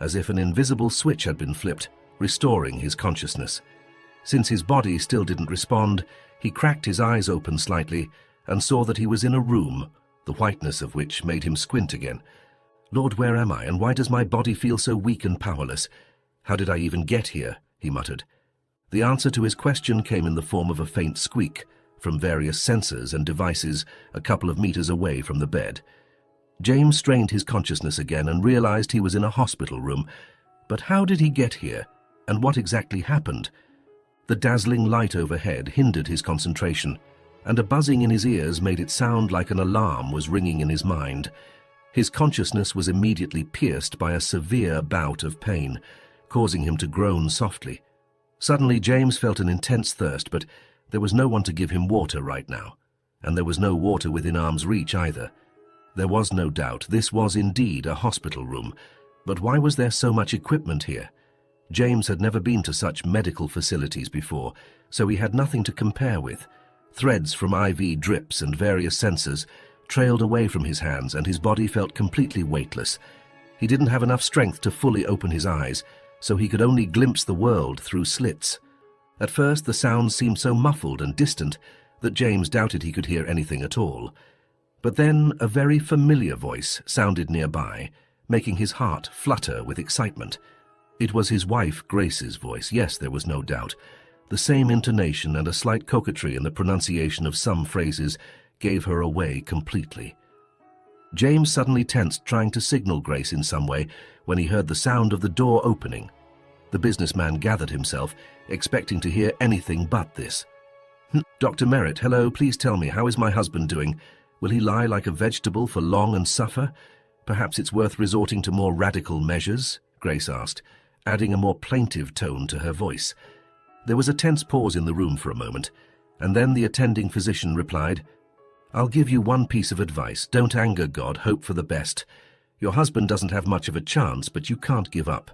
as if an invisible switch had been flipped, restoring his consciousness. Since his body still didn't respond, he cracked his eyes open slightly and saw that he was in a room, the whiteness of which made him squint again. "Lord, where am I, and why does my body feel so weak and powerless? How did I even get here?" he muttered. The answer to his question came in the form of a faint squeak from various sensors and devices a couple of meters away from the bed. James strained his consciousness again and realized he was in a hospital room. But how did he get here, and what exactly happened? The dazzling light overhead hindered his concentration, and a buzzing in his ears made it sound like an alarm was ringing in his mind. His consciousness was immediately pierced by a severe bout of pain, causing him to groan softly. Suddenly, James felt an intense thirst, but there was no one to give him water right now, and there was no water within arm's reach either. There was no doubt this was indeed a hospital room, but why was there so much equipment here? James had never been to such medical facilities before, so he had nothing to compare with. Threads from IV drips and various sensors trailed away from his hands, and his body felt completely weightless. He didn't have enough strength to fully open his eyes, so he could only glimpse the world through slits. At first, the sounds seemed so muffled and distant that James doubted he could hear anything at all. But then a very familiar voice sounded nearby, making his heart flutter with excitement. It was his wife, Grace's voice. Yes, there was no doubt. The same intonation and a slight coquetry in the pronunciation of some phrases gave her away completely. James suddenly tensed, trying to signal Grace in some way, when he heard the sound of the door opening. The businessman gathered himself, expecting to hear anything but this. "Dr. Merritt, hello, please tell me, how is my husband doing? Will he lie like a vegetable for long and suffer? Perhaps it's worth resorting to more radical measures?" Grace asked, adding a more plaintive tone to her voice. There was a tense pause in the room for a moment, and then the attending physician replied, "I'll give you one piece of advice. Don't anger God, hope for the best. Your husband doesn't have much of a chance, but you can't give up.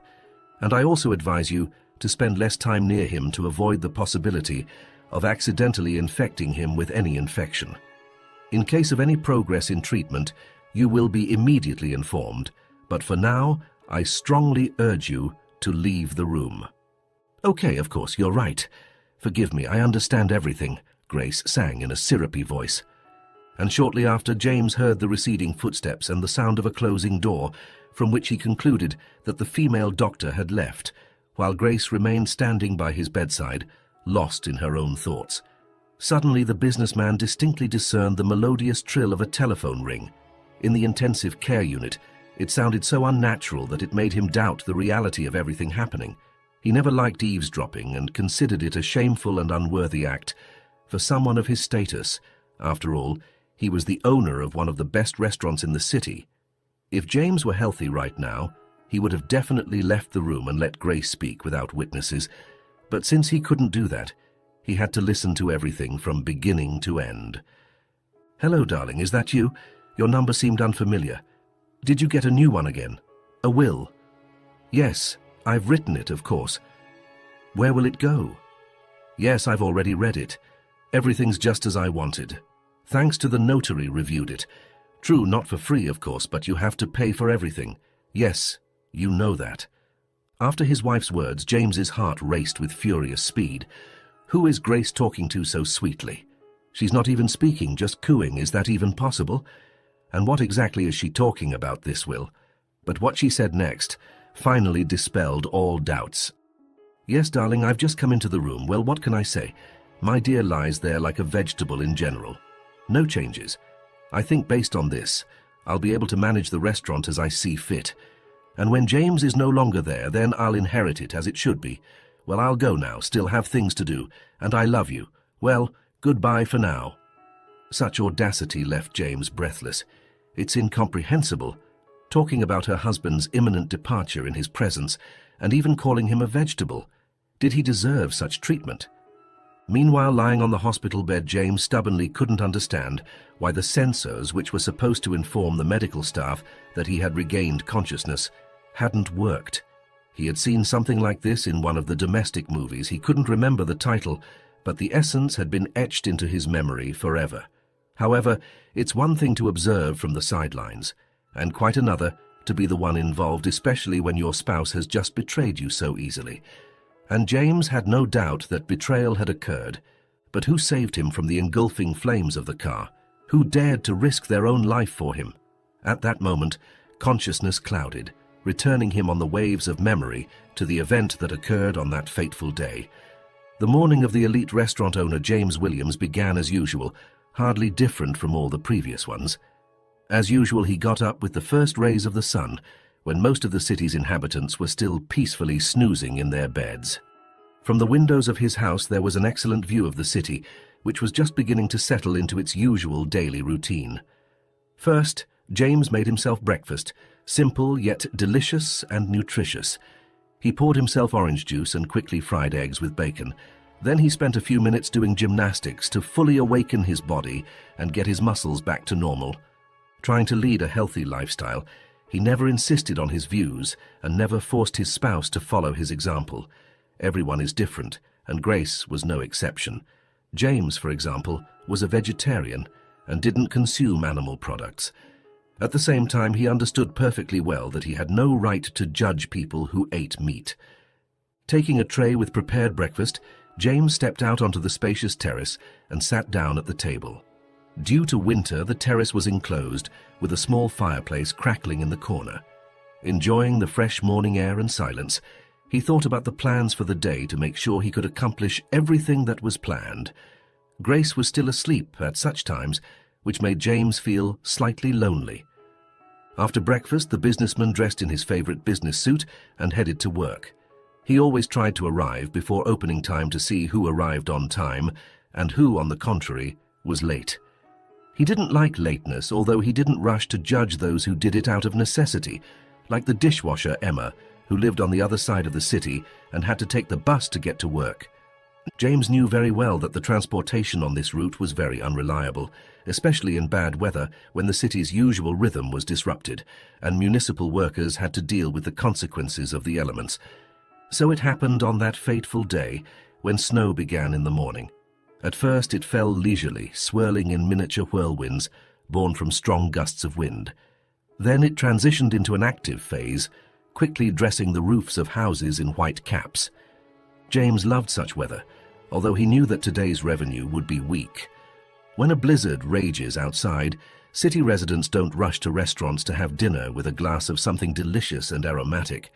And I also advise you to spend less time near him to avoid the possibility of accidentally infecting him with any infection. In case of any progress in treatment, you will be immediately informed, but for now, I strongly urge you to leave the room." "Okay, of course, you're right. Forgive me, I understand everything," Grace sang in a syrupy voice. And shortly after, James heard the receding footsteps and the sound of a closing door, from which he concluded that the female doctor had left, while Grace remained standing by his bedside, lost in her own thoughts. Suddenly, the businessman distinctly discerned the melodious trill of a telephone ring. In the intensive care unit, it sounded so unnatural that it made him doubt the reality of everything happening. He never liked eavesdropping and considered it a shameful and unworthy act for someone of his status. After all, he was the owner of one of the best restaurants in the city. If James were healthy right now, he would have definitely left the room and let Grace speak without witnesses. But since he couldn't do that, he had to listen to everything from beginning to end. "Hello, darling, is that you? Your number seemed unfamiliar. Did you get a new one again? A will?" "Yes, I've written it, of course." "Where will it go?" "Yes, I've already read it. Everything's just as I wanted. Thanks to the notary reviewed it. True, not for free, of course, but you have to pay for everything. Yes, you know that." After his wife's words, James's heart raced with furious speed. Who is Grace talking to so sweetly? She's not even speaking, just cooing. Is that even possible? And what exactly is she talking about, this will? But what she said next finally dispelled all doubts. "Yes, darling, I've just come into the room. Well, what can I say? My dear lies there like a vegetable in general. No changes. I think based on this, I'll be able to manage the restaurant as I see fit. And when James is no longer there, then I'll inherit it as it should be. Well, I'll go now, still have things to do, and I love you. Well, goodbye for now." Such audacity left James breathless. It's incomprehensible. Talking about her husband's imminent departure in his presence, and even calling him a vegetable. Did he deserve such treatment? Meanwhile, lying on the hospital bed, James stubbornly couldn't understand why the sensors, which were supposed to inform the medical staff that he had regained consciousness, hadn't worked. He had seen something like this in one of the domestic movies. He couldn't remember the title, but the essence had been etched into his memory forever. However, it's one thing to observe from the sidelines, and quite another to be the one involved, especially when your spouse has just betrayed you so easily. And James had no doubt that betrayal had occurred. But who saved him from the engulfing flames of the car? Who dared to risk their own life for him? At that moment, consciousness clouded, returning him on the waves of memory to the event that occurred on that fateful day. The morning of the elite restaurant owner James Williams began as usual, hardly different from all the previous ones. As usual, he got up with the first rays of the sun, when most of the city's inhabitants were still peacefully snoozing in their beds. From the windows of his house there was an excellent view of the city, which was just beginning to settle into its usual daily routine. First, James made himself breakfast, simple yet delicious and nutritious. He poured himself orange juice and quickly fried eggs with bacon. Then he spent a few minutes doing gymnastics to fully awaken his body and get his muscles back to normal. Trying to lead a healthy lifestyle, he never insisted on his views and never forced his spouse to follow his example. Everyone is different, and Grace was no exception. James, for example, was a vegetarian and didn't consume animal products. At the same time, he understood perfectly well that he had no right to judge people who ate meat. Taking a tray with prepared breakfast, James stepped out onto the spacious terrace and sat down at the table. Due to winter, the terrace was enclosed, with a small fireplace crackling in the corner. Enjoying the fresh morning air and silence, he thought about the plans for the day to make sure he could accomplish everything that was planned. Grace was still asleep at such times, which made James feel slightly lonely. After breakfast, the businessman dressed in his favorite business suit and headed to work. He always tried to arrive before opening time to see who arrived on time and who, on the contrary, was late. He didn't like lateness, although he didn't rush to judge those who did it out of necessity, like the dishwasher Emma, who lived on the other side of the city and had to take the bus to get to work. James knew very well that the transportation on this route was very unreliable, especially in bad weather when the city's usual rhythm was disrupted and municipal workers had to deal with the consequences of the elements. So it happened on that fateful day when snow began in the morning. At first it fell leisurely, swirling in miniature whirlwinds born from strong gusts of wind. Then it transitioned into an active phase, quickly dressing the roofs of houses in white caps. James loved such weather, although he knew that today's revenue would be weak. When a blizzard rages outside, city residents don't rush to restaurants to have dinner with a glass of something delicious and aromatic.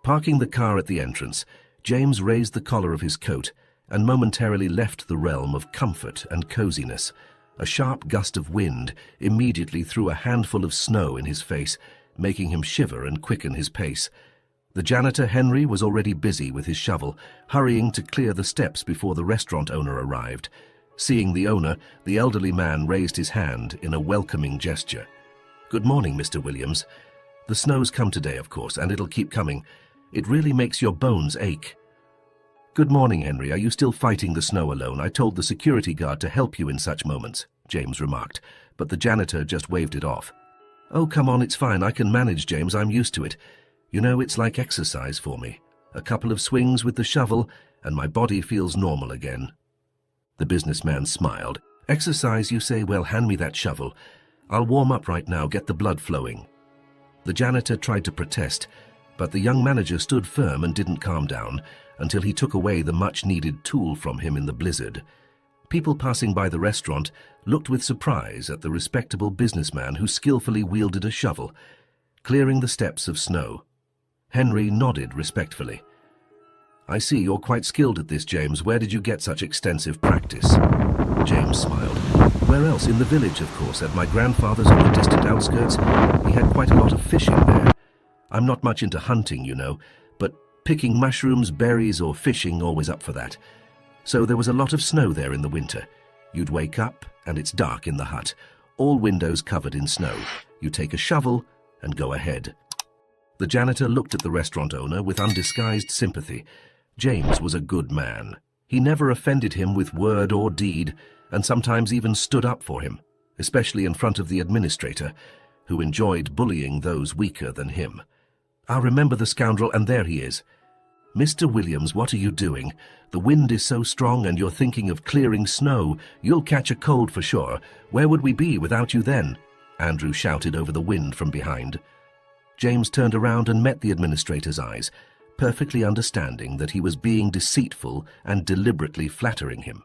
Parking the car at the entrance, James raised the collar of his coat and momentarily left the realm of comfort and coziness. A sharp gust of wind immediately threw a handful of snow in his face, making him shiver and quicken his pace. The janitor, Henry, was already busy with his shovel, hurrying to clear the steps before the restaurant owner arrived. Seeing the owner, the elderly man raised his hand in a welcoming gesture. "Good morning, Mr. Williams. The snow's come today, of course, and it'll keep coming. It really makes your bones ache." "Good morning, Henry. Are you still fighting the snow alone? I told the security guard to help you in such moments," James remarked, but the janitor just waved it off. "Oh, come on, it's fine. I can manage, James. I'm used to it. You know, it's like exercise for me. A couple of swings with the shovel, and my body feels normal again." The businessman smiled. "Exercise, you say? Well, hand me that shovel. I'll warm up right now, get the blood flowing." The janitor tried to protest, but the young manager stood firm and didn't calm down until he took away the much-needed tool from him in the blizzard. People passing by the restaurant looked with surprise at the respectable businessman who skillfully wielded a shovel, clearing the steps of snow. Henry nodded respectfully. "I see you're quite skilled at this, James. Where did you get such extensive practice?" James smiled. "Where else? In the village, of course, at my grandfather's on the distant outskirts. He had quite a lot of fishing there. I'm not much into hunting, you know, but picking mushrooms, berries, or fishing, always up for that. So there was a lot of snow there in the winter. You'd wake up, and it's dark in the hut, all windows covered in snow. You take a shovel and go ahead." The janitor looked at the restaurant owner with undisguised sympathy. James was a good man. He never offended him with word or deed, and sometimes even stood up for him, especially in front of the administrator, who enjoyed bullying those weaker than him. "I'll remember the scoundrel, and there he is." "Mr. Williams, what are you doing? The wind is so strong and you're thinking of clearing snow. You'll catch a cold for sure. Where would we be without you then?" Andrew shouted over the wind from behind. James turned around and met the administrator's eyes, perfectly understanding that he was being deceitful and deliberately flattering him.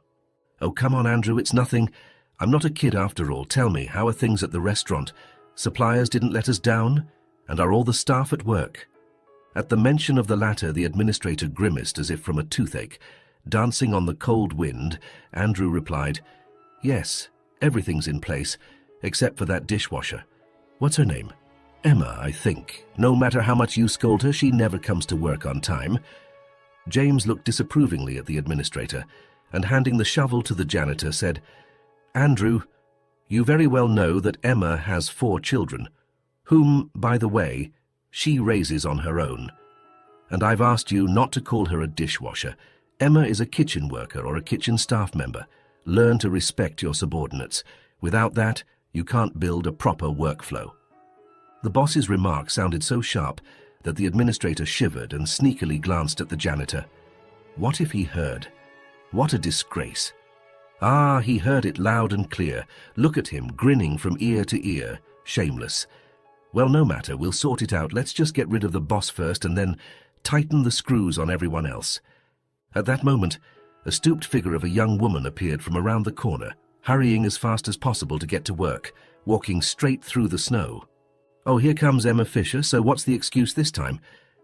"Oh, come on, Andrew, it's nothing. I'm not a kid after all. Tell me, how are things at the restaurant? Suppliers didn't let us down? And are all the staff at work?" At the mention of the latter, the administrator grimaced as if from a toothache. Dancing on the cold wind, Andrew replied, "Yes, everything's in place, except for that dishwasher. What's her name? Emma, I think. No matter how much you scold her, she never comes to work on time." James looked disapprovingly at the administrator and, handing the shovel to the janitor, said, "Andrew, you very well know that Emma has 4 children, whom, by the way, she raises on her own. And I've asked you not to call her a dishwasher. Emma is a kitchen worker or a kitchen staff member. Learn to respect your subordinates. Without that, you can't build a proper workflow." The boss's remark sounded so sharp that the administrator shivered and sneakily glanced at the janitor. What if he heard? What a disgrace. Ah, he heard it loud and clear. Look at him, grinning from ear to ear. Shameless. Well, no matter, we'll sort it out. Let's just get rid of the boss first and then tighten the screws on everyone else. At that moment, a stooped figure of a young woman appeared from around the corner, hurrying as fast as possible to get to work, walking straight through the snow. "Oh, here comes Emma Fisher, so what's the excuse this time?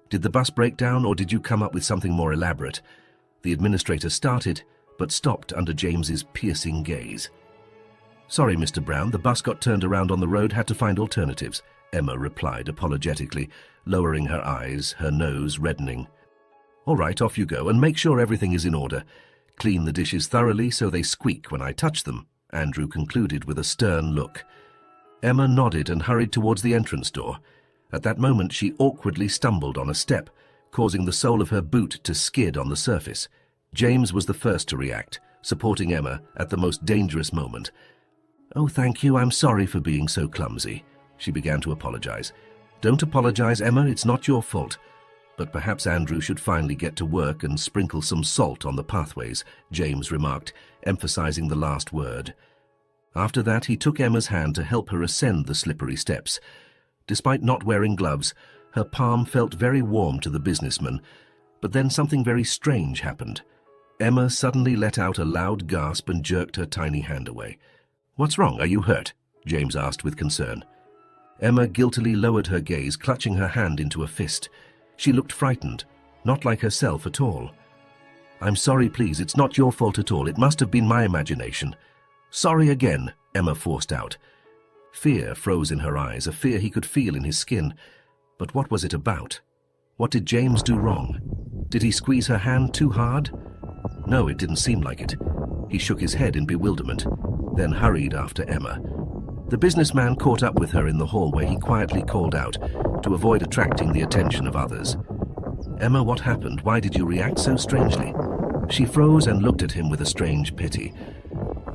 Did the bus break down, or did you come up with something more elaborate?" The administrator started, but stopped under James's piercing gaze. "Sorry, Mr. Brown, the bus got turned around on the road, had to find alternatives," Emma replied apologetically, lowering her eyes, her nose reddening. "All right, off you go, and make sure everything is in order. Clean the dishes thoroughly so they squeak when I touch them," Andrew concluded with a stern look. Emma nodded and hurried towards the entrance door. At that moment, she awkwardly stumbled on a step, causing the sole of her boot to skid on the surface. James was the first to react, supporting Emma at the most dangerous moment. "Oh, thank you, I'm sorry for being so clumsy," she began to apologize. "Don't apologize, Emma, it's not your fault." "But perhaps Andrew should finally get to work and sprinkle some salt on the pathways," James remarked, emphasizing the last word. After that, he took Emma's hand to help her ascend the slippery steps. Despite not wearing gloves, her palm felt very warm to the businessman, but then something very strange happened. Emma suddenly let out a loud gasp and jerked her tiny hand away. "What's wrong? Are you hurt?" James asked with concern. Emma guiltily lowered her gaze, clutching her hand into a fist. She looked frightened, not like herself at all. "I'm sorry, please, it's not your fault at all. It must have been my imagination." "Sorry again," Emma forced out. Fear froze in her eyes, a fear he could feel in his skin. But what was it about? What did James do wrong? Did he squeeze her hand too hard? No, it didn't seem like it. He shook his head in bewilderment, then hurried after Emma. The businessman caught up with her in the hall, where he quietly called out, to avoid attracting the attention of others. "Emma, what happened? Why did you react so strangely?" She froze and looked at him with a strange pity.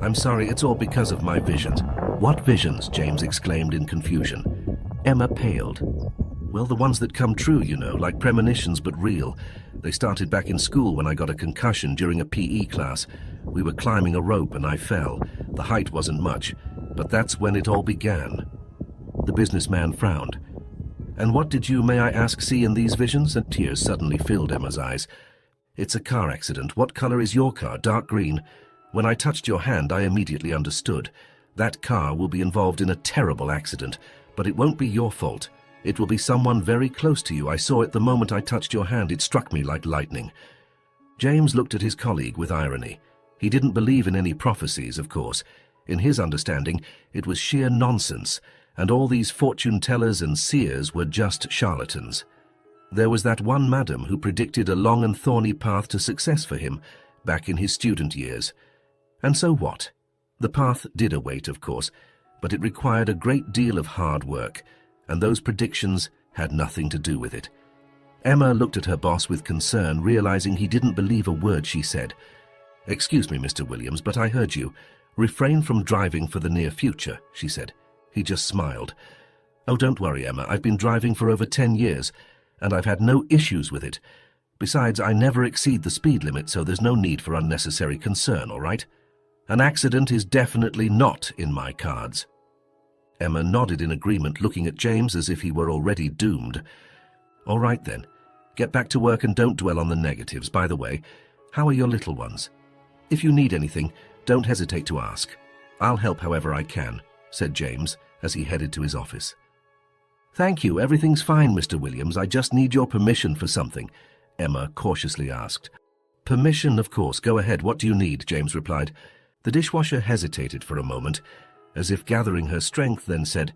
"I'm sorry, it's all because of my visions." "What visions?" James exclaimed in confusion. Emma paled. "Well, the ones that come true, you know, like premonitions but real. They started back in school when I got a concussion during a PE class. We were climbing a rope and I fell. The height wasn't much, but that's when it all began." The businessman frowned. "And what did you, may I ask, see in these visions?" And tears suddenly filled Emma's eyes. "It's a car accident. What color is your car? Dark green. When I touched your hand, I immediately understood. That car will be involved in a terrible accident, but it won't be your fault. It will be someone very close to you. I saw it the moment I touched your hand. It struck me like lightning." James looked at his colleague with irony. He didn't believe in any prophecies, of course. In his understanding, it was sheer nonsense, and all these fortune-tellers and seers were just charlatans. There was that one madam who predicted a long and thorny path to success for him back in his student years. And so what? The path did await, of course, but it required a great deal of hard work, and those predictions had nothing to do with it. Emma looked at her boss with concern, realizing he didn't believe a word she said. "Excuse me, Mr. Williams, but I heard you. Refrain from driving for the near future," she said. He just smiled. "Oh, don't worry, Emma. I've been driving for over 10 years, and I've had no issues with it. Besides, I never exceed the speed limit, so there's no need for unnecessary concern, all right? An accident is definitely not in my cards." Emma nodded in agreement, looking at James as if he were already doomed. "All right then. Get back to work and don't dwell on the negatives. By the way, how are your little ones? If you need anything, don't hesitate to ask. I'll help however I can," said James as he headed to his office. "Thank you. Everything's fine, Mr. Williams. I just need your permission for something," Emma cautiously asked. "Permission, of course. Go ahead. What do you need?" James replied. The dishwasher hesitated for a moment, as if gathering her strength, then said,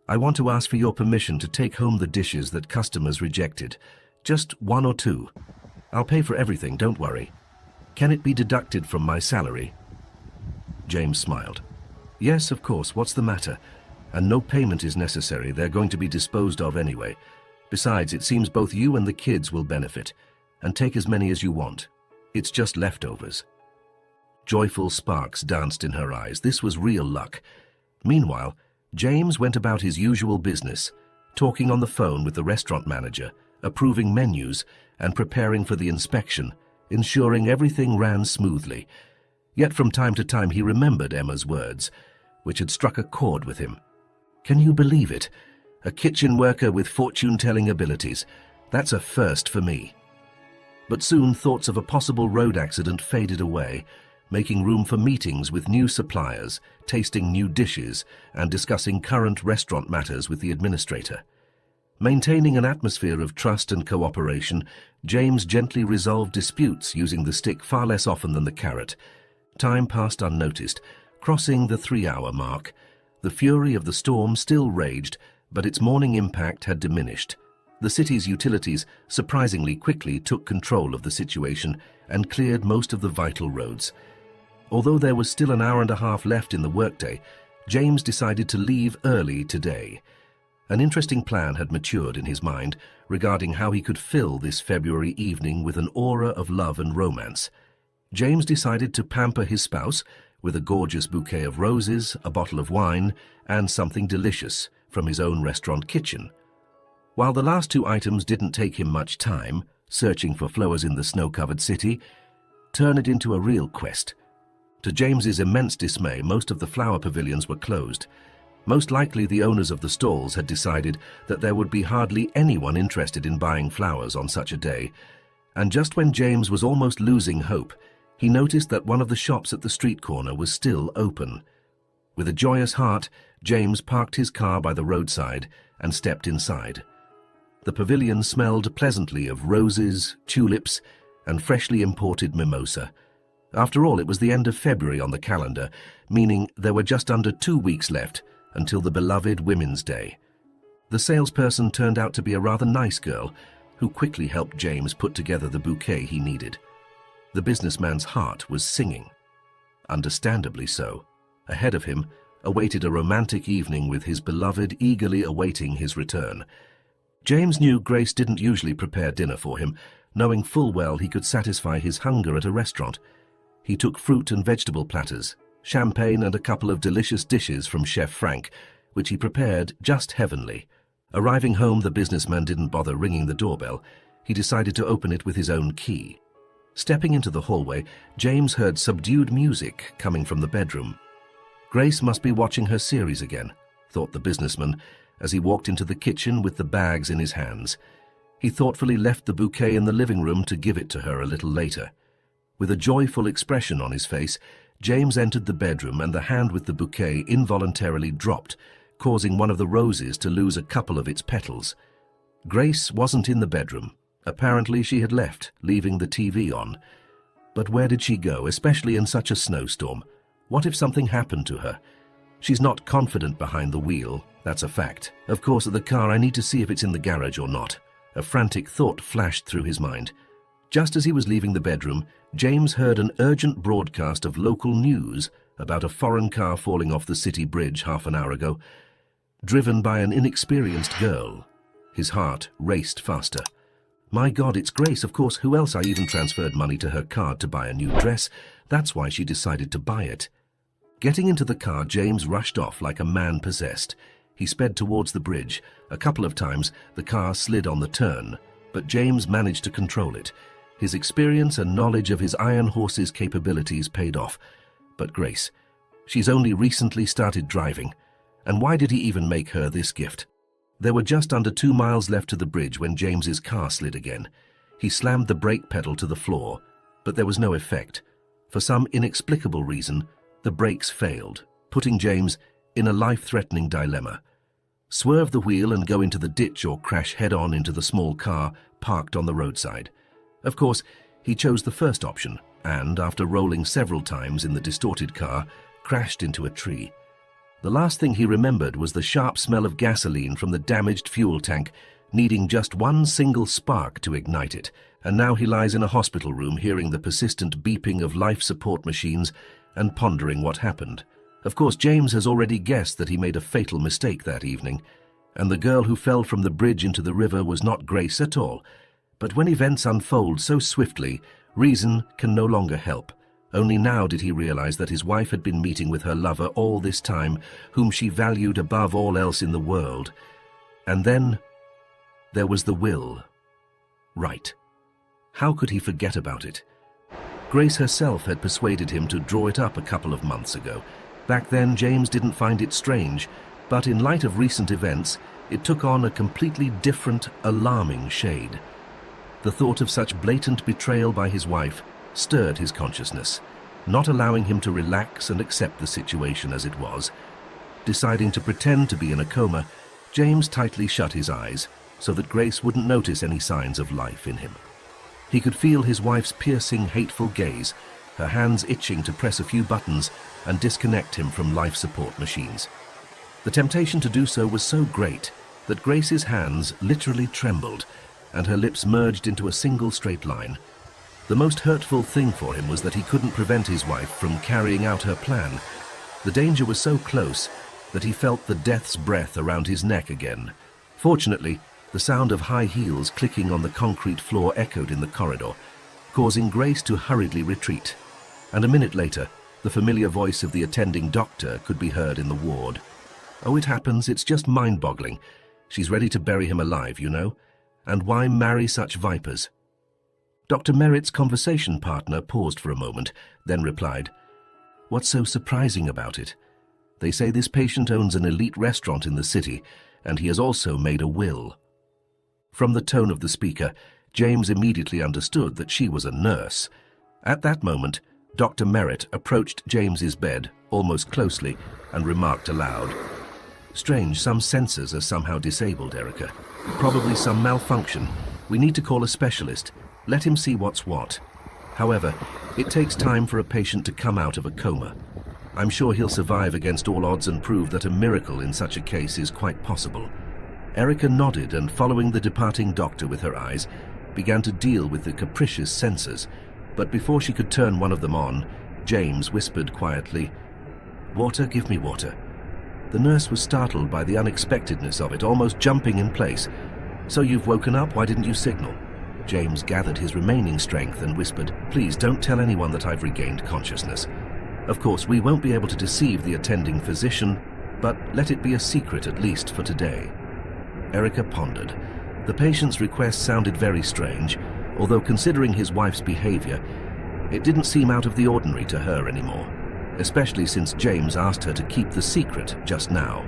"I want to ask for your permission to take home the dishes that customers rejected. Just 1 or 2. I'll pay for everything, don't worry. Can it be deducted from my salary?" James smiled. "Yes, of course. What's the matter? And no payment is necessary. They're going to be disposed of anyway. Besides, it seems both you and the kids will benefit. And take as many as you want. It's just leftovers." Joyful sparks danced in her eyes. This was real luck. Meanwhile, James went about his usual business, talking on the phone with the restaurant manager, approving menus, and preparing for the inspection, ensuring everything ran smoothly. Yet from time to time he remembered Emma's words, which had struck a chord with him. Can you believe it? A kitchen worker with fortune-telling abilities. That's a first for me. But soon thoughts of a possible road accident faded away, making room for meetings with new suppliers, tasting new dishes, and discussing current restaurant matters with the administrator. Maintaining an atmosphere of trust and cooperation, James gently resolved disputes using the stick far less often than the carrot. Time passed unnoticed, crossing the 3-hour mark. The fury of the storm still raged, but its morning impact had diminished. The city's utilities surprisingly quickly took control of the situation and cleared most of the vital roads. Although there was still an hour and a half left in the workday, James decided to leave early today. An interesting plan had matured in his mind regarding how he could fill this February evening with an aura of love and romance. James decided to pamper his spouse with a gorgeous bouquet of roses, a bottle of wine, and something delicious from his own restaurant kitchen. While the last 2 items didn't take him much time, searching for flowers in the snow-covered city, turn it into a real quest. To James's immense dismay, most of the flower pavilions were closed. Most likely the owners of the stalls had decided that there would be hardly anyone interested in buying flowers on such a day. And just when James was almost losing hope, he noticed that one of the shops at the street corner was still open. With a joyous heart, James parked his car by the roadside and stepped inside. The pavilion smelled pleasantly of roses, tulips, and freshly imported mimosa. After all, it was the end of February on the calendar, meaning there were just under 2 weeks left until the beloved Women's Day. The salesperson turned out to be a rather nice girl who quickly helped James put together the bouquet he needed. The businessman's heart was singing. Understandably so. Ahead of him awaited a romantic evening with his beloved eagerly awaiting his return. James knew Grace didn't usually prepare dinner for him, knowing full well he could satisfy his hunger at a restaurant. He took fruit and vegetable platters, champagne, and a couple of delicious dishes from Chef Frank, which he prepared just heavenly. Arriving home, the businessman didn't bother ringing the doorbell. He decided to open it with his own key. Stepping into the hallway, James heard subdued music coming from the bedroom. Grace must be watching her series again, thought the businessman, as he walked into the kitchen with the bags in his hands. He thoughtfully left the bouquet in the living room to give it to her a little later. With a joyful expression on his face, James entered the bedroom and the hand with the bouquet involuntarily dropped, causing one of the roses to lose a couple of its petals. Grace wasn't in the bedroom. Apparently she had left, leaving the TV on. But where did she go, especially in such a snowstorm? What if something happened to her? She's not confident behind the wheel, that's a fact. Of course, at the car I need to see if it's in the garage or not. A frantic thought flashed through his mind. Just as he was leaving the bedroom, James heard an urgent broadcast of local news about a foreign car falling off the city bridge half an hour ago. Driven by an inexperienced girl, his heart raced faster. My God, it's Grace, of course. Who else? I even transferred money to her card to buy a new dress. That's why she decided to buy it. Getting into the car, James rushed off like a man possessed. He sped towards the bridge. A couple of times, the car slid on the turn, but James managed to control it. His experience and knowledge of his Iron Horse's capabilities paid off. But Grace, she's only recently started driving. And why did he even make her this gift? There were just under 2 miles left to the bridge when James's car slid again. He slammed the brake pedal to the floor, but there was no effect. For some inexplicable reason, the brakes failed, putting James in a life-threatening dilemma. Swerve the wheel and go into the ditch or crash head-on into the small car parked on the roadside. Of course, he chose the first option and, after rolling several times in the distorted car, crashed into a tree. The last thing he remembered was the sharp smell of gasoline from the damaged fuel tank, needing just one single spark to ignite it, and now he lies in a hospital room hearing the persistent beeping of life support machines and pondering what happened. Of course, James has already guessed that he made a fatal mistake that evening, and the girl who fell from the bridge into the river was not Grace at all. But when events unfold so swiftly, reason can no longer help. Only now did he realize that his wife had been meeting with her lover all this time, whom she valued above all else in the world. And then there was the will. Right. How could he forget about it? Grace herself had persuaded him to draw it up a couple of months ago. Back then, James didn't find it strange, but in light of recent events, it took on a completely different, alarming shade. The thought of such blatant betrayal by his wife stirred his consciousness, not allowing him to relax and accept the situation as it was. Deciding to pretend to be in a coma, James tightly shut his eyes so that Grace wouldn't notice any signs of life in him. He could feel his wife's piercing, hateful gaze, her hands itching to press a few buttons and disconnect him from life support machines. The temptation to do so was so great that Grace's hands literally trembled and her lips merged into a single straight line. The most hurtful thing for him was that he couldn't prevent his wife from carrying out her plan. The danger was so close that he felt the death's breath around his neck again. Fortunately, the sound of high heels clicking on the concrete floor echoed in the corridor, causing Grace to hurriedly retreat. And a minute later, the familiar voice of the attending doctor could be heard in the ward. "Oh, it happens. It's just mind-boggling. She's ready to bury him alive, you know. And why marry such vipers?" Dr. Merritt's conversation partner paused for a moment, then replied, "What's so surprising about it? They say this patient owns an elite restaurant in the city, and he has also made a will." From the tone of the speaker, James immediately understood that she was a nurse. At that moment, Dr. Merritt approached James's bed almost closely and remarked aloud, "Strange, some sensors are somehow disabled, Erica. Probably some malfunction. We need to call a specialist. Let him see what's what. However, it takes time for a patient to come out of a coma. I'm sure he'll survive against all odds and prove that a miracle in such a case is quite possible." Erica nodded and, following the departing doctor with her eyes, began to deal with the capricious sensors. But before she could turn one of them on, James whispered quietly, "Water, give me water." The nurse was startled by the unexpectedness of it, almost jumping in place. "So you've woken up? Why didn't you signal?" James gathered his remaining strength and whispered, "Please don't tell anyone that I've regained consciousness. Of course, we won't be able to deceive the attending physician, but let it be a secret at least for today." Erica pondered. The patient's request sounded very strange, although considering his wife's behavior, it didn't seem out of the ordinary to her anymore, especially since James asked her to keep the secret just now.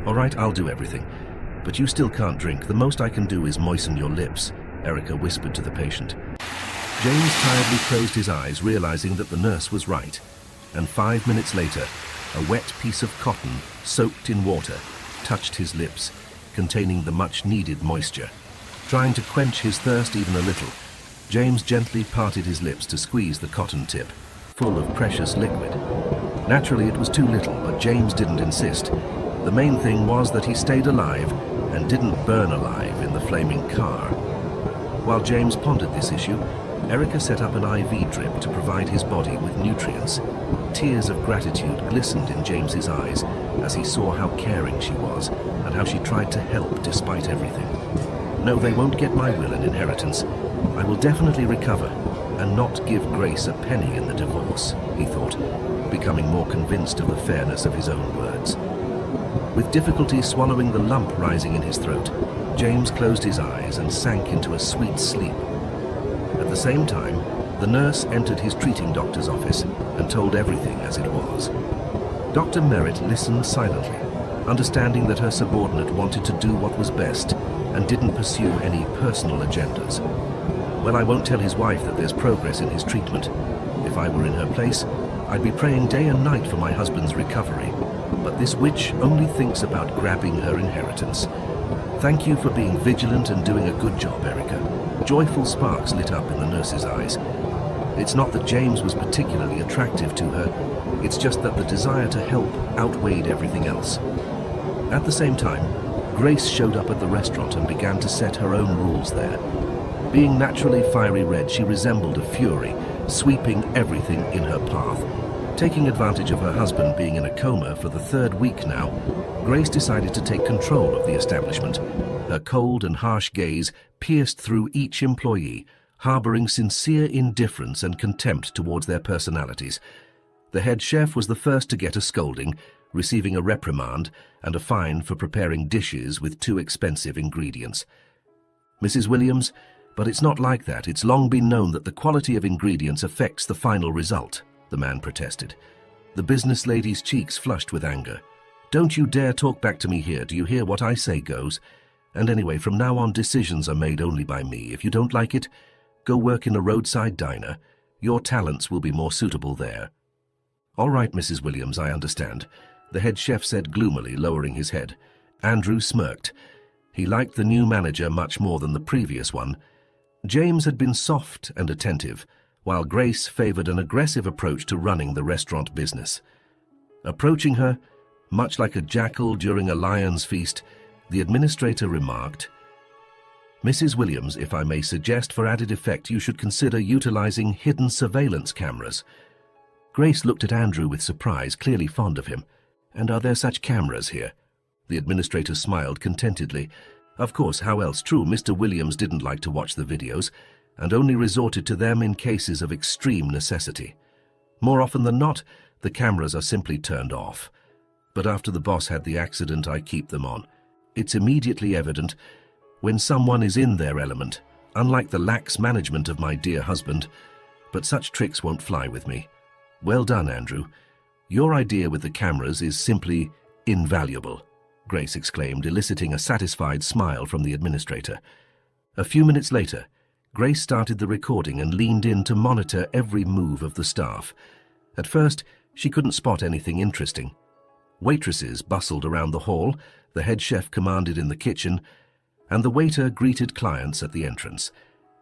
"All right, I'll do everything, but you still can't drink. The most I can do is moisten your lips," Erica whispered to the patient. James tiredly closed his eyes, realizing that the nurse was right, and 5 minutes later, a wet piece of cotton, soaked in water, touched his lips, containing the much-needed moisture. Trying to quench his thirst even a little, James gently parted his lips to squeeze the cotton tip, full of precious liquid. Naturally, it was too little, but James didn't insist. The main thing was that he stayed alive and didn't burn alive in the flaming car. While James pondered this issue, Erica set up an IV drip to provide his body with nutrients. Tears of gratitude glistened in James's eyes as he saw how caring she was and how she tried to help despite everything. "No, they won't get my will and inheritance. I will definitely recover and not give Grace a penny in the divorce," he thought, becoming more convinced of the fairness of his own words. With difficulty swallowing the lump rising in his throat, James closed his eyes and sank into a sweet sleep. At the same time, the nurse entered his treating doctor's office and told everything as it was. Dr. Merritt listened silently, understanding that her subordinate wanted to do what was best and didn't pursue any personal agendas. Well, I won't tell his wife that there's progress in his treatment. If I were in her place, I'd be praying day and night for my husband's recovery. But this witch only thinks about grabbing her inheritance. Thank you for being vigilant and doing a good job, Erica. Joyful sparks lit up in the nurse's eyes. It's not that James was particularly attractive to her, it's just that the desire to help outweighed everything else. At the same time, Grace showed up at the restaurant and began to set her own rules there. Being naturally fiery red, she resembled a fury, sweeping everything in her path. Taking advantage of her husband being in a coma for the 3rd week now, Grace decided to take control of the establishment. Her cold and harsh gaze pierced through each employee, harboring sincere indifference and contempt towards their personalities. The head chef was the first to get a scolding, receiving a reprimand and a fine for preparing dishes with too expensive ingredients. Mrs. Williams, but it's not like that. It's long been known that the quality of ingredients affects the final result, the man protested. The business lady's cheeks flushed with anger. Don't you dare talk back to me here. Do you hear what I say goes? And anyway, from now on, decisions are made only by me. If you don't like it, go work in a roadside diner. Your talents will be more suitable there. All right, Mrs. Williams, I understand, the head chef said gloomily, lowering his head. Andrew smirked. He liked the new manager much more than the previous one. James had been soft and attentive, while Grace favored an aggressive approach to running the restaurant business. Approaching her, much like a jackal during a lion's feast, the administrator remarked, Mrs. Williams, if I may suggest for added effect, you should consider utilizing hidden surveillance cameras. Grace looked at Andrew with surprise, clearly fond of him. And are there such cameras here? The administrator smiled contentedly. Of course, how else? True, Mr. Williams didn't like to watch the videos, and only resorted to them in cases of extreme necessity. More often than not, the cameras are simply turned off. But after the boss had the accident, I keep them on. It's immediately evident when someone is in their element, unlike the lax management of my dear husband. But such tricks won't fly with me. Well done, Andrew. Your idea with the cameras is simply invaluable, Grace exclaimed, eliciting a satisfied smile from the administrator. A few minutes later, Grace started the recording and leaned in to monitor every move of the staff. At first, she couldn't spot anything interesting. Waitresses bustled around the hall, the head chef commanded in the kitchen, and the waiter greeted clients at the entrance.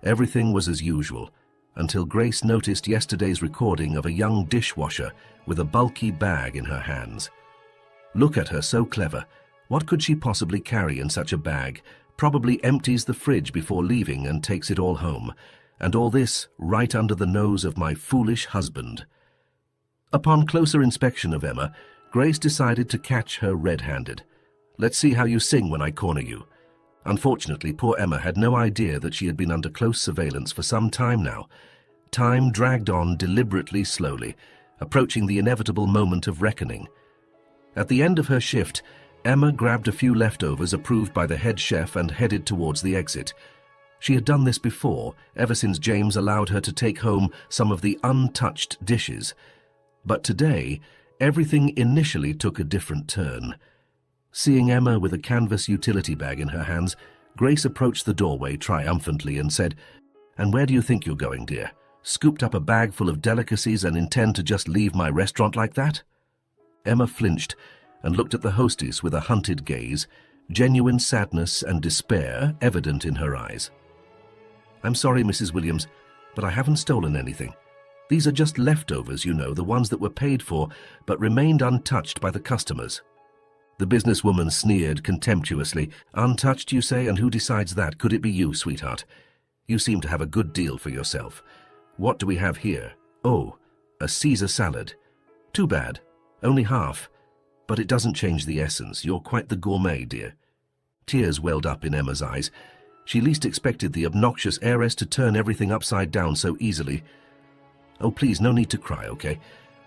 Everything was as usual, until Grace noticed yesterday's recording of a young dishwasher with a bulky bag in her hands. Look at her, so clever. What could she possibly carry in such a bag? Probably empties the fridge before leaving and takes it all home. And all this right under the nose of my foolish husband. Upon closer inspection of Emma, Grace decided to catch her red-handed. Let's see how you sing when I corner you. Unfortunately, poor Emma had no idea that she had been under close surveillance for some time now. Time dragged on deliberately slowly, approaching the inevitable moment of reckoning. At the end of her shift, Emma grabbed a few leftovers approved by the head chef and headed towards the exit. She had done this before, ever since James allowed her to take home some of the untouched dishes. But today, everything initially took a different turn. Seeing Emma with a canvas utility bag in her hands, Grace approached the doorway triumphantly and said, "And where do you think you're going, dear? Scooped up a bag full of delicacies and intend to just leave my restaurant like that?" Emma flinched and looked at the hostess with a hunted gaze, genuine sadness and despair evident in her eyes. "I'm sorry, Mrs. Williams, but I haven't stolen anything. These are just leftovers, you know, the ones that were paid for, but remained untouched by the customers." The businesswoman sneered contemptuously. "Untouched, you say, and who decides that? Could it be you, sweetheart? You seem to have a good deal for yourself. What do we have here? Oh, a Caesar salad. Too bad. Only half. But it doesn't change the essence. You're quite the gourmet, dear." Tears welled up in Emma's eyes. She least expected the obnoxious heiress to turn everything upside down so easily. "Oh, please, no need to cry, okay?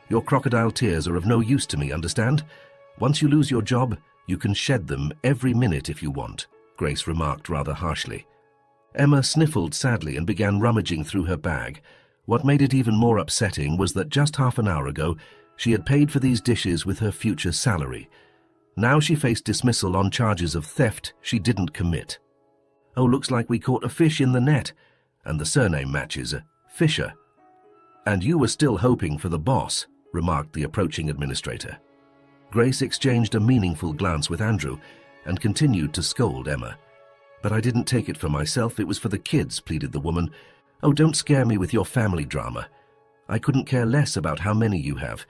Your crocodile tears are of no use to me, understand? Once you lose your job, you can shed them every minute if you want," Grace remarked rather harshly. Emma sniffled sadly and began rummaging through her bag. What made it even more upsetting was that just half an hour ago, She had paid for these dishes with her future salary. Now she faced dismissal on charges of theft she didn't commit. "Oh, looks like we caught a fish in the net, and the surname matches, Fisher." "And you were still hoping for the boss," remarked the approaching administrator. Grace exchanged a meaningful glance with Andrew and continued to scold Emma. "But I didn't take it for myself, it was for the kids," pleaded the woman. "Oh, don't scare me with your family drama. I couldn't care less about how many you have.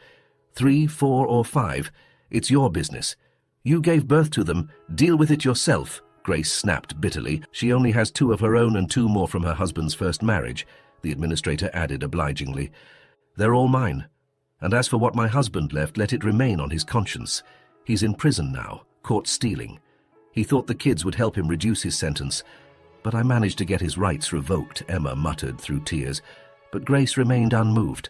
3, 4, or 5. It's your business. You gave birth to them. Deal with it yourself," Grace snapped bitterly. "She only has 2 of her own and 2 more from her husband's first marriage," the administrator added obligingly. "They're all mine. And as for what my husband left, let it remain on his conscience. He's in prison now, caught stealing. He thought the kids would help him reduce his sentence, but I managed to get his rights revoked," Emma muttered through tears. But Grace remained unmoved.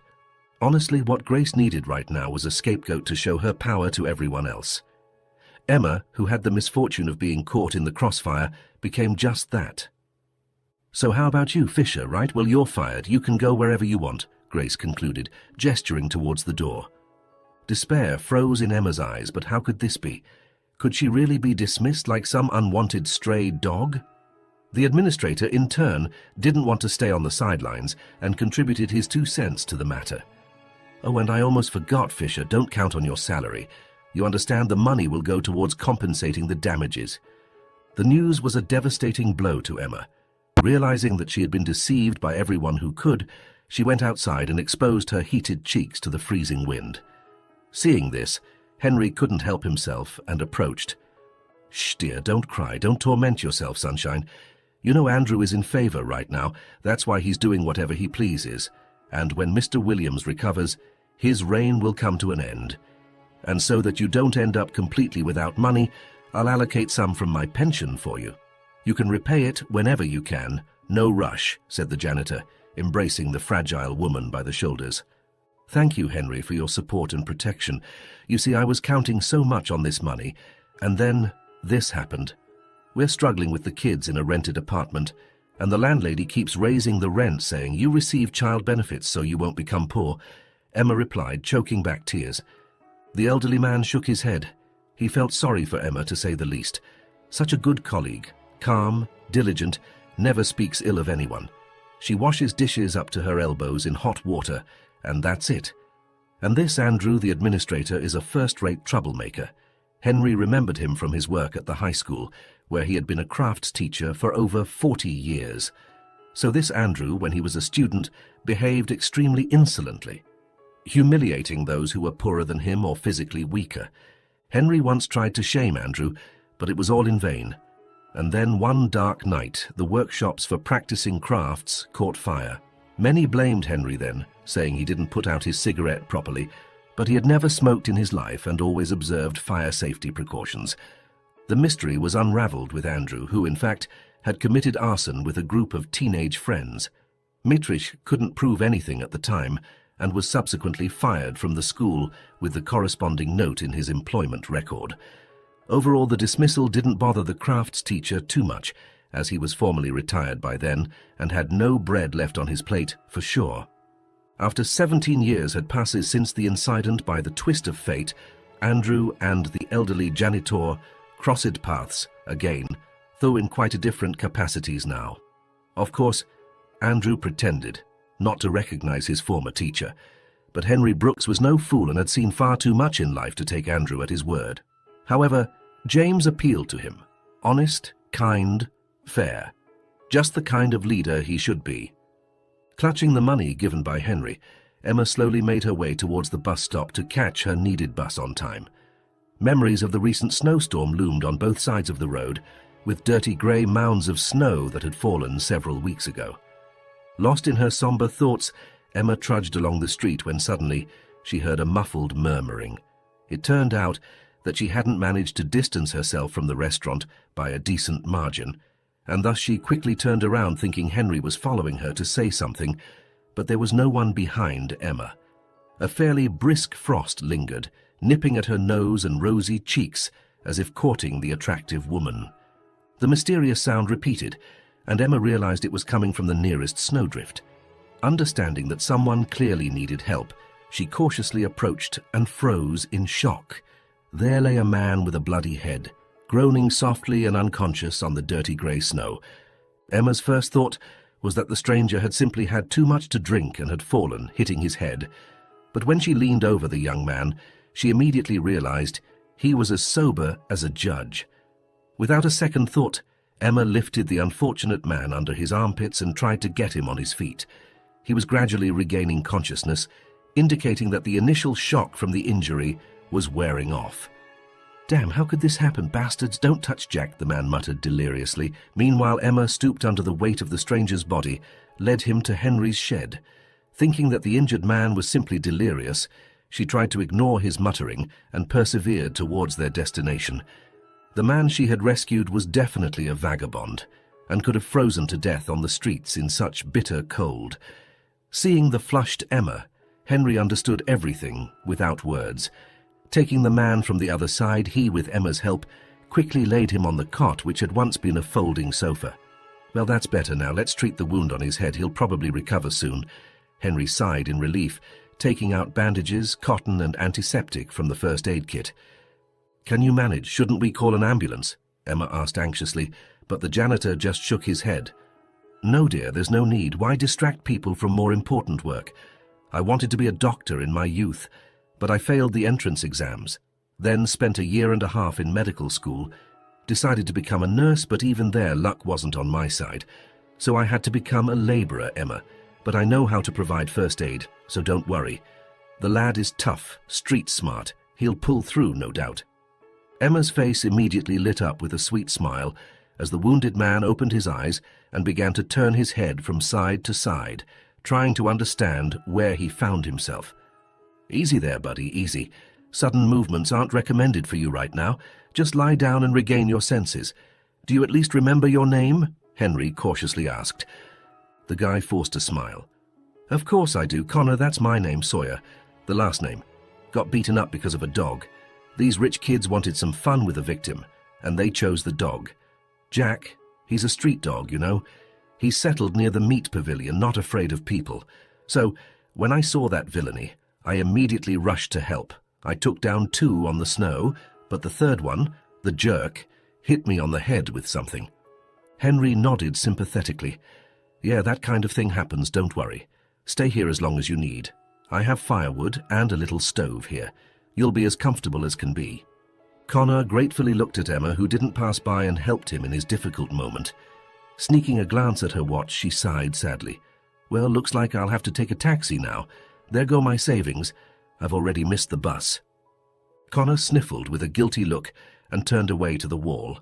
Honestly, what Grace needed right now was a scapegoat to show her power to everyone else. Emma, who had the misfortune of being caught in the crossfire, became just that. "So how about you, Fisher, right? Well, you're fired. You can go wherever you want," Grace concluded, gesturing towards the door. Despair froze in Emma's eyes, but how could this be? Could she really be dismissed like some unwanted stray dog? The administrator, in turn, didn't want to stay on the sidelines and contributed his 2 cents to the matter. "Oh, and I almost forgot, Fisher, don't count on your salary. You understand the money will go towards compensating the damages." The news was a devastating blow to Emma. Realizing that she had been deceived by everyone who could, she went outside and exposed her heated cheeks to the freezing wind. Seeing this, Henry couldn't help himself and approached. "Shh, dear, don't cry. Don't torment yourself, sunshine. You know Andrew is in favor right now. That's why he's doing whatever he pleases. And when Mr. Williams recovers, his reign will come to an end. And so that you don't end up completely without money, I'll allocate some from my pension for you. You can repay it whenever you can. No rush," said the janitor, embracing the fragile woman by the shoulders. "Thank you, Henry, for your support and protection. You see, I was counting so much on this money, and then this happened. We're struggling with the kids in a rented apartment, and the landlady keeps raising the rent, saying, 'You receive child benefits so you won't become poor,'" Emma replied, choking back tears. The elderly man shook his head. He felt sorry for Emma, to say the least. Such a good colleague, calm, diligent, never speaks ill of anyone. She washes dishes up to her elbows in hot water, and that's it. And this Andrew, the administrator, is a first-rate troublemaker. Henry remembered him from his work at the high school, where he had been a crafts teacher for over 40 years. So this Andrew, when he was a student, behaved extremely insolently, humiliating those who were poorer than him or physically weaker. Henry once tried to shame Andrew, but it was all in vain. And then one dark night, the workshops for practicing crafts caught fire. Many blamed Henry then, saying he didn't put out his cigarette properly, but he had never smoked in his life and always observed fire safety precautions. The mystery was unraveled with Andrew, who, in fact, had committed arson with a group of teenage friends. Mitrich couldn't prove anything at the time and was subsequently fired from the school with the corresponding note in his employment record. Overall, the dismissal didn't bother the crafts teacher too much, as he was formally retired by then and had no bread left on his plate, for sure. After 17 years had passed since the incident, by the twist of fate, Andrew and the elderly janitor crossed paths again, though in quite a different capacities now. Of course, Andrew pretended not to recognize his former teacher, but Henry Brooks was no fool and had seen far too much in life to take Andrew at his word. However, James appealed to him. Honest, kind, fair. Just the kind of leader he should be. Clutching the money given by Henry, Emma slowly made her way towards the bus stop to catch her needed bus on time. Memories of the recent snowstorm loomed on both sides of the road, with dirty grey mounds of snow that had fallen several weeks ago. Lost in her somber thoughts, Emma trudged along the street when suddenly she heard a muffled murmuring. It turned out that she hadn't managed to distance herself from the restaurant by a decent margin, and thus she quickly turned around thinking Henry was following her to say something, but there was no one behind Emma. A fairly brisk frost lingered, nipping at her nose and rosy cheeks as if courting the attractive woman. The mysterious sound repeated, and Emma realized it was coming from the nearest snowdrift. Understanding that someone clearly needed help, She cautiously approached and froze in shock. There lay a man with a bloody head, groaning softly and unconscious on the dirty grey snow. Emma's first thought was that the stranger had simply had too much to drink and had fallen, hitting his head. But when she leaned over the young man, she immediately realized he was as sober as a judge. Without a second thought, Emma lifted the unfortunate man under his armpits and tried to get him on his feet. He was gradually regaining consciousness, indicating that the initial shock from the injury was wearing off. "Damn, how could this happen, bastards? Don't touch Jack," the man muttered deliriously. Meanwhile, Emma stooped under the weight of the stranger's body, led him to Henry's shed. Thinking that the injured man was simply delirious, she tried to ignore his muttering and persevered towards their destination. The man she had rescued was definitely a vagabond and could have frozen to death on the streets in such bitter cold. Seeing the flushed Emma, Henry understood everything without words. Taking the man from the other side, he, with Emma's help, quickly laid him on the cot which had once been a folding sofa. "Well, that's better now. Let's treat the wound on his head. He'll probably recover soon." Henry sighed in relief, taking out bandages, cotton and antiseptic from the first aid kit. "Can you manage? Shouldn't we call an ambulance?" Emma asked anxiously, but the janitor just shook his head. "No, dear, there's no need. Why distract people from more important work? I wanted to be a doctor in my youth, but I failed the entrance exams, then spent a year and a half in medical school, decided to become a nurse, but even there luck wasn't on my side. So I had to become a laborer, Emma, but I know how to provide first aid, so don't worry. The lad is tough, street smart. He'll pull through, no doubt." Emma's face immediately lit up with a sweet smile as the wounded man opened his eyes and began to turn his head from side to side, trying to understand where he found himself. "Easy there, buddy, easy. Sudden movements aren't recommended for you right now. Just lie down and regain your senses. Do you at least remember your name?" Henry cautiously asked. The guy forced a smile. "Of course I do. Connor, that's my name, Sawyer. The last name. Got beaten up because of a dog. These rich kids wanted some fun with the victim, and they chose the dog. Jack, he's a street dog, you know. He's settled near the meat pavilion, not afraid of people. So, when I saw that villainy, I immediately rushed to help. I took down 2 on the snow, but the third one, the jerk, hit me on the head with something." Henry nodded sympathetically. "Yeah, that kind of thing happens, don't worry. Stay here as long as you need. I have firewood and a little stove here. You'll be as comfortable as can be." Connor gratefully looked at Emma, who didn't pass by and helped him in his difficult moment. Sneaking a glance at her watch, she sighed sadly. "Well, looks like I'll have to take a taxi now. There go my savings. I've already missed the bus." Connor sniffled with a guilty look and turned away to the wall.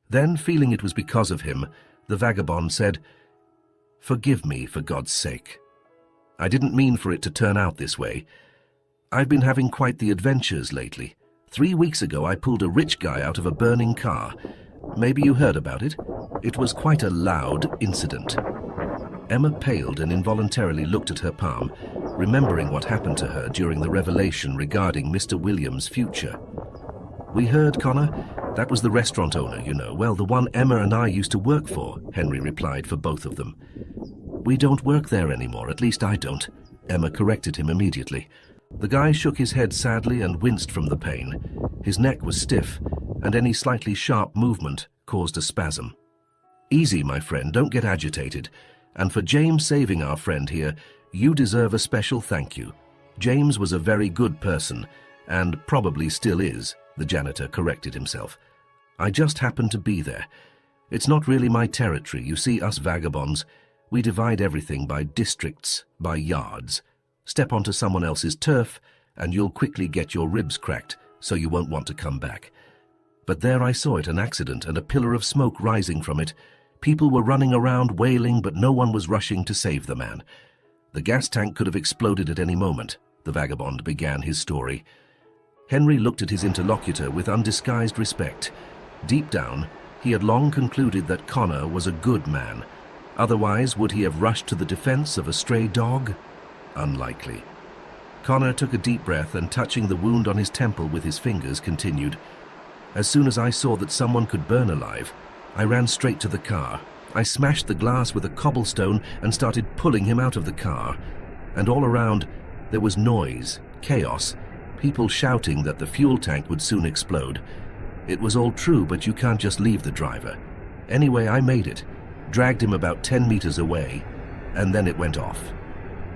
Then, feeling it was because of him, the vagabond said, "Forgive me, for God's sake. I didn't mean for it to turn out this way. I've been having quite the adventures lately. 3 weeks ago I pulled a rich guy out of a burning car. Maybe you heard about it? It was quite a loud incident." Emma paled and involuntarily looked at her palm, remembering what happened to her during the revelation regarding Mr. Williams' future. "We heard, Connor. That was the restaurant owner, you know. Well, the one Emma and I used to work for," Henry replied for both of them. "We don't work there anymore, at least I don't." Emma corrected him immediately. The guy shook his head sadly and winced from the pain. His neck was stiff, and any slightly sharp movement caused a spasm. "Easy, my friend, don't get agitated. And for James saving our friend here, you deserve a special thank you. James was a very good person, and probably still is," the janitor corrected himself. "I just happened to be there. It's not really my territory. You see, us vagabonds, we divide everything by districts, by yards. Step onto someone else's turf, and you'll quickly get your ribs cracked, so you won't want to come back. But there I saw it, an accident, and a pillar of smoke rising from it. People were running around wailing, but no one was rushing to save the man. The gas tank could have exploded at any moment," the vagabond began his story. Henry looked at his interlocutor with undisguised respect. Deep down, he had long concluded that Connor was a good man. Otherwise, would he have rushed to the defense of a stray dog? Unlikely. Connor took a deep breath and, touching the wound on his temple with his fingers, continued, "As soon as I saw that someone could burn alive, I ran straight to the car. I smashed the glass with a cobblestone and started pulling him out of the car. And all around, There was noise, chaos, people shouting that the fuel tank would soon explode. It was all true, but you can't just leave the driver. Anyway, I made it, dragged him about 10 meters away, and then it went off.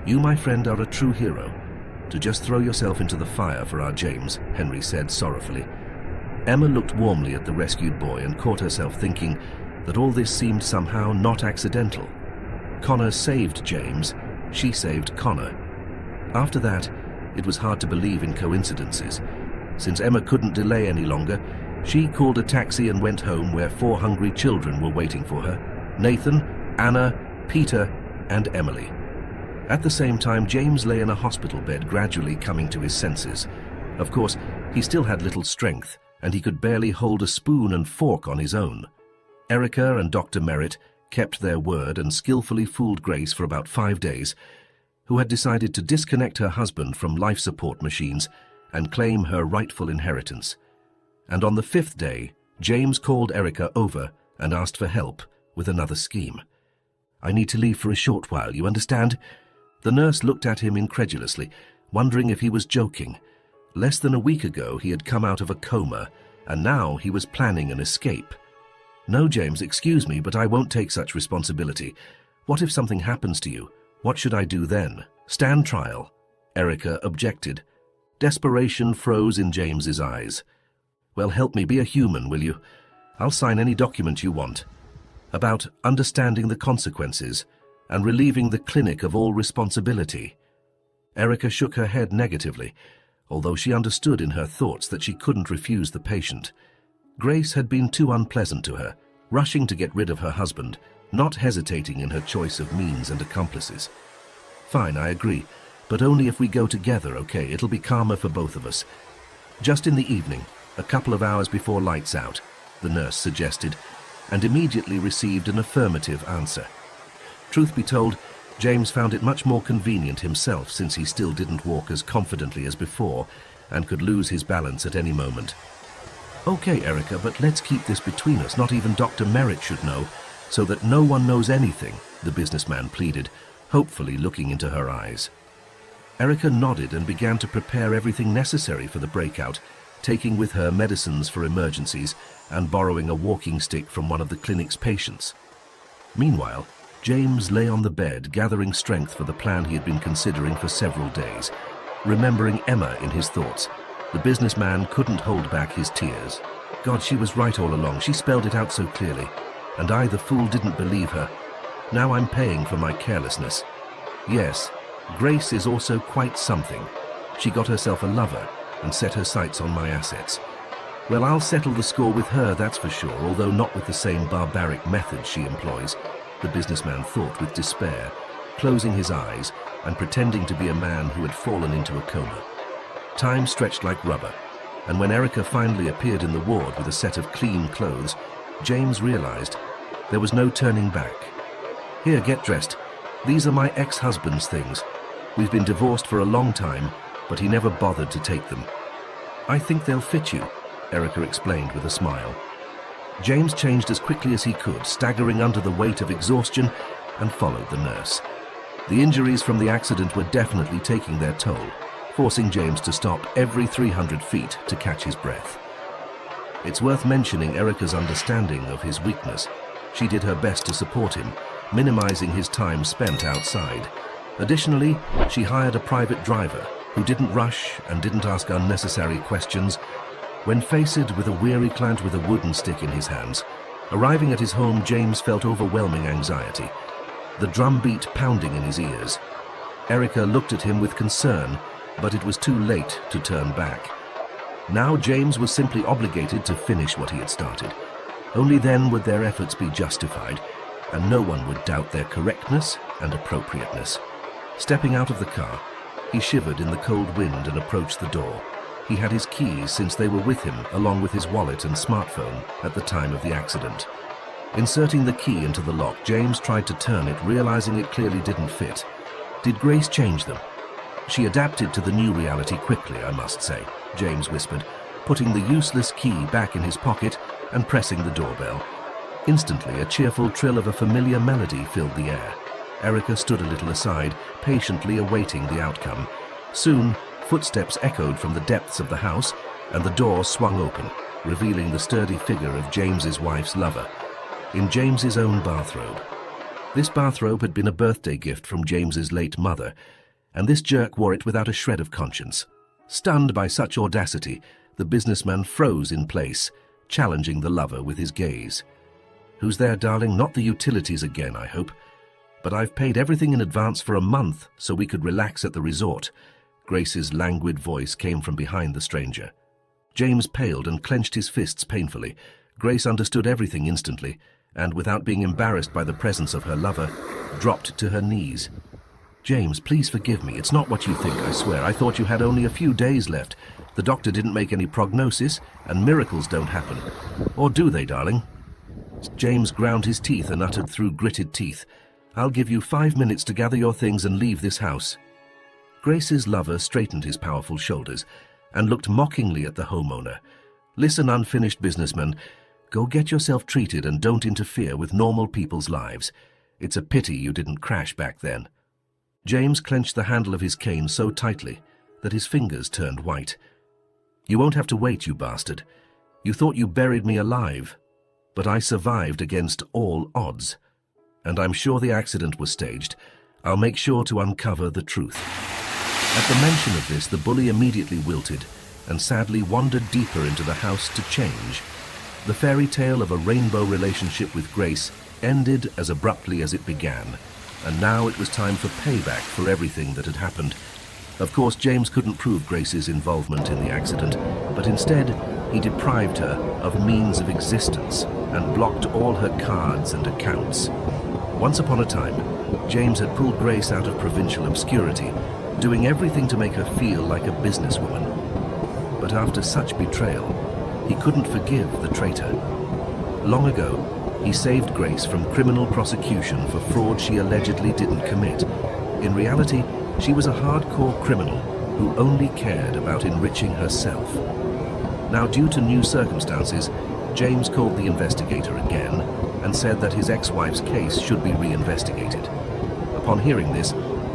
You, my friend, are a true hero. To just throw yourself into the fire for our James, Henry said sorrowfully. Emma looked warmly at the rescued boy and caught herself thinking that all this seemed somehow not accidental. Connor saved James, she saved Connor. After that, it was hard to believe in coincidences. Since Emma couldn't delay any longer, she called a taxi and went home, where 4 hungry children were waiting for her: Nathan, Anna, Peter, and Emily. At the same time, James lay in a hospital bed, gradually coming to his senses. Of course, he still had little strength, and he could barely hold a spoon and fork on his own. Erica and Dr. Merritt kept their word and skillfully fooled Grace for about 5 days, who had decided to disconnect her husband from life support machines and claim her rightful inheritance. And on the 5th day, James called Erica over and asked for help with another scheme. "I need to leave for a short while, you understand?" The nurse looked at him incredulously, wondering if he was joking. Less than a week ago, he had come out of a coma, and now he was planning an escape. "No, James, excuse me, but I won't take such responsibility. What if something happens to you? What should I do then? Stand trial?" Erica objected. Desperation froze in James's eyes. "Well, help me, be a human, will you? I'll sign any document you want. About understanding the consequences and relieving the clinic of all responsibility." Erica shook her head negatively, although she understood in her thoughts that she couldn't refuse the patient. Grace had been too unpleasant to her, rushing to get rid of her husband, not hesitating in her choice of means and accomplices. "Fine, I agree, but only if we go together, okay? It'll be calmer for both of us. Just in the evening, a couple of hours before lights out," the nurse suggested, and immediately received an affirmative answer. Truth be told, James found it much more convenient himself, since he still didn't walk as confidently as before and could lose his balance at any moment. "Okay, Erica, but let's keep this between us. Not even Dr. Merritt should know, so that no one knows anything," the businessman pleaded, hopefully looking into her eyes. Erica nodded and began to prepare everything necessary for the breakout, taking with her medicines for emergencies and borrowing a walking stick from one of the clinic's patients. Meanwhile, James lay on the bed, gathering strength for the plan he had been considering for several days, remembering Emma in his thoughts. The businessman couldn't hold back his tears. God, she was right all along. She spelled it out so clearly. And I, the fool, didn't believe her. Now I'm paying for my carelessness. Yes, Grace is also quite something. She got herself a lover and set her sights on my assets. Well, I'll settle the score with her, that's for sure, although not with the same barbaric methods she employs, the businessman thought with despair, closing his eyes and pretending to be a man who had fallen into a coma. Time stretched like rubber, and when Erica finally appeared in the ward with a set of clean clothes, James realized there was no turning back. "Here, get dressed. These are my ex-husband's things. We've been divorced for a long time, but he never bothered to take them." "I think they'll fit you," Erica explained with a smile. James changed as quickly as he could, staggering under the weight of exhaustion, and followed the nurse. The injuries from the accident were definitely taking their toll, forcing James to stop every 300 feet to catch his breath. It's worth mentioning Erica's understanding of his weakness. She did her best to support him, minimizing his time spent outside. Additionally, she hired a private driver who didn't rush and didn't ask unnecessary questions. When faced with a weary client with a wooden stick in his hands, arriving at his home, James felt overwhelming anxiety, the drumbeat pounding in his ears. Erica looked at him with concern, but it was too late to turn back. Now James was simply obligated to finish what he had started. Only then would their efforts be justified, and no one would doubt their correctness and appropriateness. Stepping out of the car, he shivered in the cold wind and approached the door. He had his keys, since they were with him, along with his wallet and smartphone, at the time of the accident. Inserting the key into the lock, James tried to turn it, realizing it clearly didn't fit. Did Grace change them? "She adapted to the new reality quickly, I must say," James whispered, putting the useless key back in his pocket and pressing the doorbell. Instantly, a cheerful trill of a familiar melody filled the air. Erica stood a little aside, patiently awaiting the outcome. Soon, footsteps echoed from the depths of the house, and the door swung open, revealing the sturdy figure of James's wife's lover, in James's own bathrobe. This bathrobe had been a birthday gift from James's late mother, and this jerk wore it without a shred of conscience. Stunned by such audacity, the businessman froze in place, challenging the lover with his gaze. "Who's there, darling? Not the utilities again, I hope. But I've paid everything in advance for a month so we could relax at the resort." Grace's languid voice came from behind the stranger. James paled and clenched his fists painfully. Grace understood everything instantly, and without being embarrassed by the presence of her lover, dropped to her knees. "James, please forgive me. It's not what you think, I swear. I thought you had only a few days left. The doctor didn't make any prognosis, and miracles don't happen. Or do they, darling?" James ground his teeth and uttered through gritted teeth, "I'll give you 5 minutes to gather your things and leave this house." Grace's lover straightened his powerful shoulders and looked mockingly at the homeowner. "Listen, unfinished businessman. Go get yourself treated and don't interfere with normal people's lives. It's a pity you didn't crash back then." James clenched the handle of his cane so tightly that his fingers turned white. "You won't have to wait, you bastard. You thought you buried me alive, but I survived against all odds. And I'm sure the accident was staged. I'll make sure to uncover the truth." At the mention of this, the bully immediately wilted and sadly wandered deeper into the house to change. The fairy tale of a rainbow relationship with Grace ended as abruptly as it began, and now it was time for payback for everything that had happened. Of course, James couldn't prove Grace's involvement in the accident, but instead he deprived her of means of existence and blocked all her cards and accounts. Once upon a time, James had pulled Grace out of provincial obscurity, doing everything to make her feel like a businesswoman. But after such betrayal, he couldn't forgive the traitor. Long ago, he saved Grace from criminal prosecution for fraud she allegedly didn't commit. In reality, she was a hardcore criminal who only cared about enriching herself. Now, due to new circumstances, James called the investigator again and said that his ex-wife's case should be reinvestigated. Upon hearing this,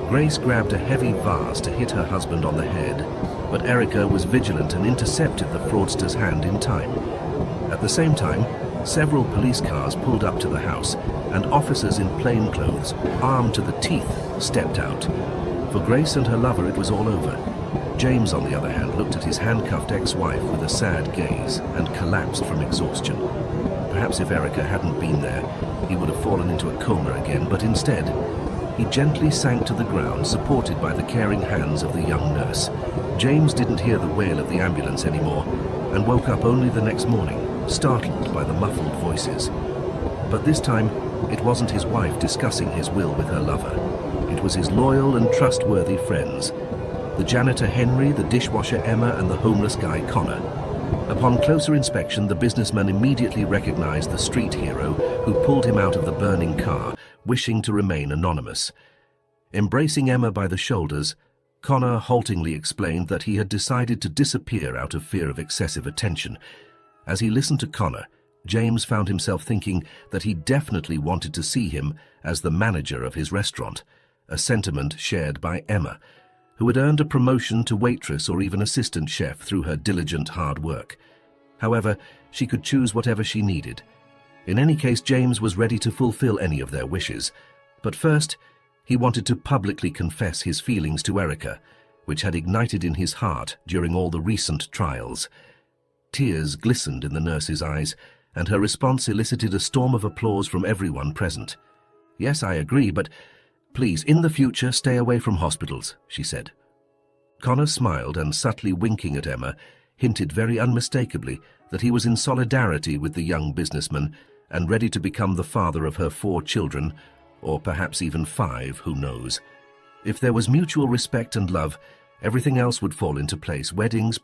Grace grabbed a heavy vase to hit her husband on the head, but Erica was vigilant and intercepted the fraudster's hand in time. At the same time, several police cars pulled up to the house, and officers in plain clothes, armed to the teeth, stepped out. For Grace and her lover, it was all over. James, on the other hand, looked at his handcuffed ex-wife with a sad gaze and collapsed from exhaustion. Perhaps if Erica hadn't been there, he would have fallen into a coma again, but instead, he gently sank to the ground, supported by the caring hands of the young nurse. James didn't hear the wail of the ambulance anymore, and woke up only the next morning, startled by the muffled voices. But this time, it wasn't his wife discussing his will with her lover. It was his loyal and trustworthy friends, the janitor Henry, the dishwasher Emma, and the homeless guy Connor. Upon closer inspection, the businessman immediately recognized the street hero who pulled him out of the burning car, wishing to remain anonymous. Embracing Emma by the shoulders, Connor haltingly explained that he had decided to disappear out of fear of excessive attention. As he listened to Connor, James found himself thinking that he definitely wanted to see him as the manager of his restaurant, a sentiment shared by Emma, who had earned a promotion to waitress or even assistant chef through her diligent hard work. However, she could choose whatever she needed. In any case, James was ready to fulfill any of their wishes. But first, he wanted to publicly confess his feelings to Erica, which had ignited in his heart during all the recent trials. Tears glistened in the nurse's eyes, and her response elicited a storm of applause from everyone present. "Yes, I agree, but please, in the future, stay away from hospitals," she said. Connor smiled and, subtly winking at Emma, hinted very unmistakably that he was in solidarity with the young businessman and ready to become the father of her 4 children, or perhaps even 5, who knows. If there was mutual respect and love, everything else would fall into place: weddings,